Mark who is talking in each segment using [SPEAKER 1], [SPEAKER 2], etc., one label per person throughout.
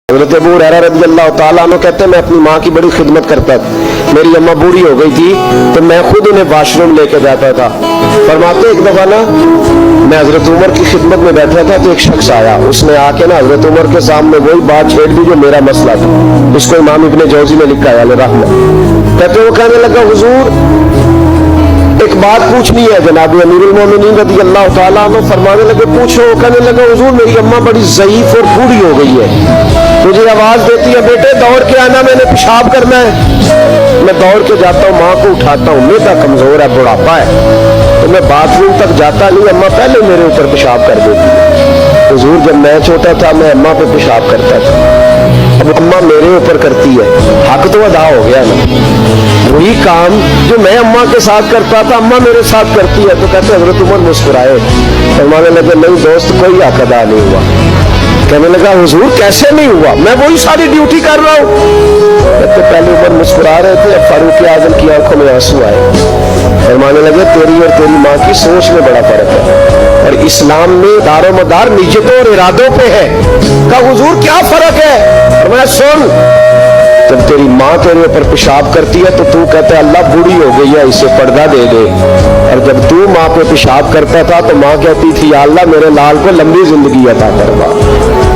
[SPEAKER 1] हज़रत अबू हुरैरा रज़ी अल्लाह ताला अन्हु कहते हैं मैं अपनी माँ की बड़ी खिदमत करता था। मेरी अम्मा बूढ़ी हो गई थी तो मैं खुद उन्हें वाशरूम लेके जाता था। फरमाते एक दफा ना मैं हज़रत उमर की खिदमत में बैठा था तो एक शख्स आया, उसने आके ना हज़रत उमर के सामने वही बात छेड़ दी जो मेरा मसला था। उसको इमाम इब्ने जौज़ी ने लिखा है रहमतुल्लाह। कहते वो कहने लगा हुजूर एक बात पूछनी है जनाब अमीरुल मोमिनीन रज़ी अल्लाह ताला अन्हु। फरमाने लगे पूछो। कहने लगा हुजूर मेरी अम्मा बड़ी ज़ईफ और बूढ़ी हो गई है, मुझे आवाज देती है बेटे दौड़ के आना, मैंने पेशाब करना है। मैं दौड़ के जाता हूँ, माँ को उठाता हूँ, मेरा कमजोर है, बुढ़ापा है, तो मैं बाथरूम तक जाता नहीं, अम्मा पहले मेरे ऊपर पेशाब कर देती है। हुजूर जब मैं छोटा था मैं अम्मा पे पेशाब करता था, अब अम्मा मेरे ऊपर करती है, हक तो अदा हो गया ना। वही काम जो मैं अम्मा के साथ करता था अम्मा मेरे साथ करती है। तो कहते हज़रत उमर मुस्कुराए, फरमाने लगे नहीं दोस्त कोई हक अदा नहीं हुआ। कहने लगा हुजूर कैसे नहीं हुआ, मैं वही सारी ड्यूटी कर रहा हूँ। तो पहले उमर मुस्कुरा रहे थे, अब फारूक आज़म की आंखों में आंसू आए। फरमाने लगे तेरी और तेरी माँ की सोच में बड़ा फर्क है, और इस्लाम में दारो मदार नियतों और इरादों पे है। कहा हुजूर क्या फर्क है? मैं सुन, जब तेरी माँ तेरे ऊपर पेशाब करती है तो तू कहता है अल्लाह बूढ़ी हो गई है इसे पर्दा दे दे, और जब तू माँ पे पेशाब करता था तो माँ कहती थी या अल्लाह मेरे लाल को लंबी जिंदगी अता करवा।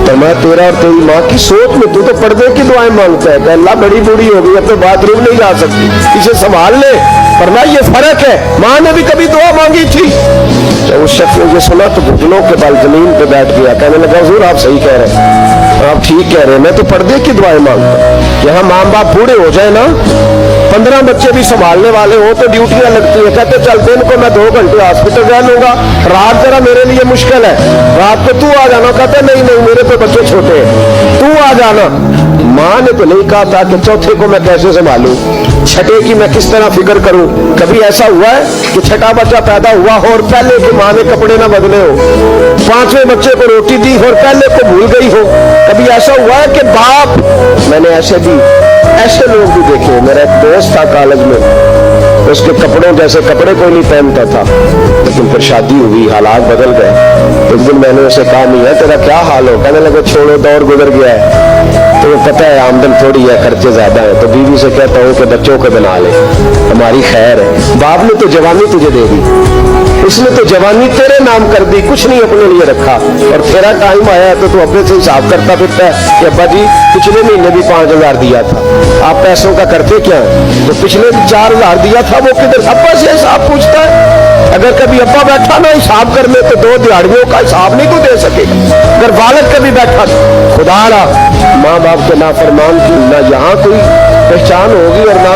[SPEAKER 1] तो मैं तेरा और तेरी माँ की सोच में तू तो पर्दे की दुआएं मांगता है कि अल्लाह बड़ी बूढ़ी हो गई अब तो बाथरूम नहीं जा सकती, इसे संभाल ले। फरमाया ये फर्क है, माँ ने भी कभी दुआ मांगी थी। तो उस शख्स ने ये सुना तो घुटनों के बल जमीन पे बैठ गया। कहने लगा हुजूर आप सही कह रहे हैं, आप ठीक कह रहे हैं, मैं तो पर्दे की दुआएं मांगता हूँ। यहाँ माँ बाप बूढ़े हो जाए ना, 15 बच्चे भी संभालने वाले हो तो ड्यूटियां लगती है। कहते चल दिन को मैं 2 घंटे हॉस्पिटल रह लूंगा, रात जरा मेरे लिए मुश्किल है, रात को तू आ जाना। कहते नहीं नहीं मेरे तो बच्चे छोटे हैं, तू आ जाना। माँ ने तो नहीं कहा था कि चौथे को मैं कैसे संभालूं, छठे की मैं किस तरह फिक्र करूं। कभी ऐसा हुआ है कि छठा बच्चा पैदा हुआ हो और पहले की माँ ने कपड़े ना बदले हो, 5वें बच्चे को रोटी दी हो और पहले को भूल गई हो। कभी ऐसा हुआ है कि बाप, मैंने ऐसे लोग भी देखे। मेरा एक दोस्त था कॉलेज में, उसके कपड़ों जैसे कपड़े कोई नहीं पहनता था, लेकिन फिर शादी हुई, हालात बदल गए। एक दिन मैंने उसे कहा नहीं है तेरा क्या हाल हो? कहने लगे छोड़ो दौर गुजर गया है, तो पता है आमदन थोड़ी है, खर्चे ज्यादा है, तो बीवी से कहता हूँ कि बच्चों को बना ले, हमारी खैर है। बाप ने तो जवानी तुझे दे दी, उसने तो जवानी तेरे नाम कर दी, कुछ नहीं अपने लिए रखा, और तेरा टाइम आया तो तू अपने से हिसाब करता फिरता है कि अब्बा जी पिछले महीने भी 5000 दिया था, आप पैसों का करते क्या है? तो पिछले 4000 दिया था वो किधर? अब्बा से हिसाब पूछता है। अगर कभी अब्बा बैठा ना हिसाब करने तो 2 दिहाड़ियों का हिसाब नहीं तो दे सकेगा। अगर बालक कभी बैठा खुदा माँ बाप के नाफरमान की ना यहाँ कोई पहचान होगी और ना